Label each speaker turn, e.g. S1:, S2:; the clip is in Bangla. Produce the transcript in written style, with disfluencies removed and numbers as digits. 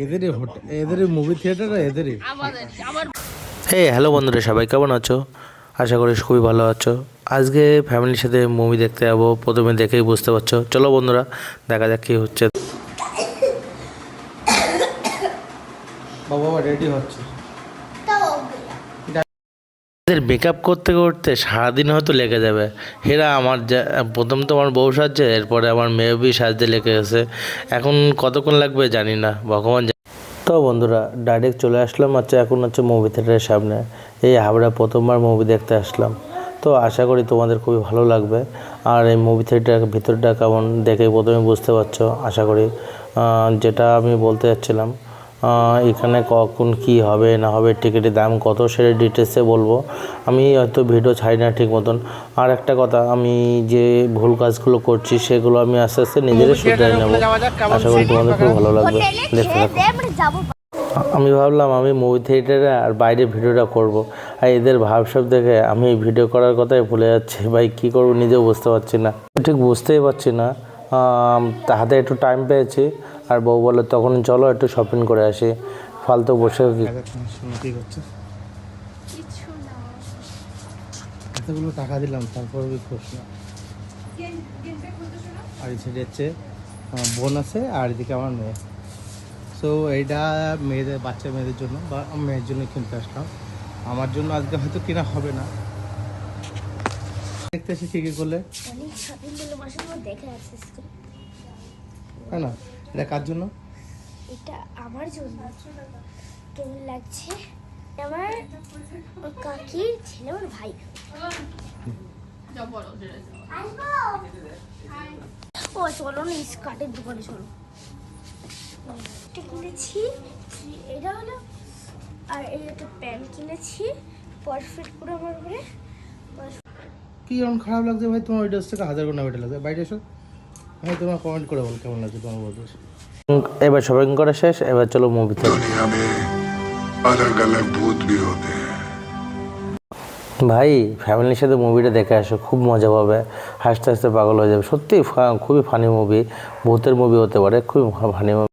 S1: এদেরই এদেরই মুভি থিয়েটার এদেরই।
S2: হ্যালো বন্ধুরা, সবাই কেমন আছো? আশা করি খুবই ভালো আছো। আজকে ফ্যামিলির সাথে মুভি দেখতে যাবো। প্রথমে দেখেই বুঝতে পারছো। চলো বন্ধুরা, দেখা যাক কী হচ্ছে।
S1: বাবা রেডি হচ্ছে।
S2: এদের মেকআপ করতে করতে সারাদিন হয়তো লেগে যাবে। এরা আমার প্রথম তো আমার বউ সাজছে, এরপরে আমার মেয়েও সাজতে লেগে গেছে। এখন কতক্ষণ লাগবে জানি না, ভগবান জানে। তো বন্ধুরা, ডাইরেক্ট চলে আসলাম এখন হচ্ছে মুভি থিয়েটারের সামনে। এই হাবড়া প্রথমবার মুভি দেখতে আসলাম। তো আশা করি তোমাদের খুবই ভালো লাগবে। আর এই মুভি থিয়েটারের ভিতরটা কেমন দেখে প্রথমে বুঝতে পারছো আশা করি। যেটা আমি বলতে যাচ্ছিলাম, এখানে কখন কি হবে না হবে, টিকিটের দাম কত, সেটা ডিটেলসে বলবো। আমি হয়তো ভিডিও ছাড়ি না ঠিক মতন। আর একটা কথা, আমি যে ভুল কাজগুলো করছি সেগুলো আমি আস্তে আস্তে নিজেরাই শুধরে নেব। আশা করি তোমাদের খুব ভালো লাগবে, দেখতে থাকো। আমি ভাবলাম আমি মুভি থিয়েটারে আর বাইরে ভিডিওটা করব। আর এদের ভাবসাব দেখে আমি ভিডিও করার কথাই ভুলে যাচ্ছি। ভাই কী করবো নিজেও বুঝতে পারছি না, ঠিক বুঝতেই পারছি না। হাতে একটু টাইম পেয়েছি, আর বউ বলে তখন চলো একটু শপিং করে আসি। ফালতু বসে
S1: কি করছে? এতগুলো টাকা দিলাম, তারপর খুশ না। আর এই সাইডে হচ্ছে বোন আছে, আর এদিকে আমার মেয়ে। সো এইটা মেয়েদের, বাচ্চা মেয়েদের জন্য বা মেয়ের জন্য কিনতে আসলাম। আমার জন্য আজকে হয়তো কেনা হবে না। দেখতে এসে কি করলে তাই না? এটা কার জন্য?
S3: এটা আমার জন্য। কেমন লাগছে? আমার কাকির ছেলে, আমার ভাই। ও চলো না, স্কার্টের দোকানে চলো। এটা কিনেছি, এটা হলো। আর এই একটা প্যান্ট কিনেছি, পারফেক্ট পুরো আমার উপরে।
S1: কি এমন খারাপ লাগছে ভাই তোমার? ওই ড্রেসটাকে 1000 গুণ বেটার লাগছে। বাইরে এসো ভাই, তোমার কমেন্ট করে বল কেমন লাগছে তোমার বলতে।
S2: এবার শপিং করা শেষ, এবার চলো মুভিতে। ভাই ফ্যামিলির সাথে মুভিটা দেখে আসো, খুব মজা পাবে, হাসতে হাসতে পাগল হয়ে যাবে। সত্যি খুবই ফানি মুভি, ভূতের মুভি হতে পারে, খুবই ফানি মুভি।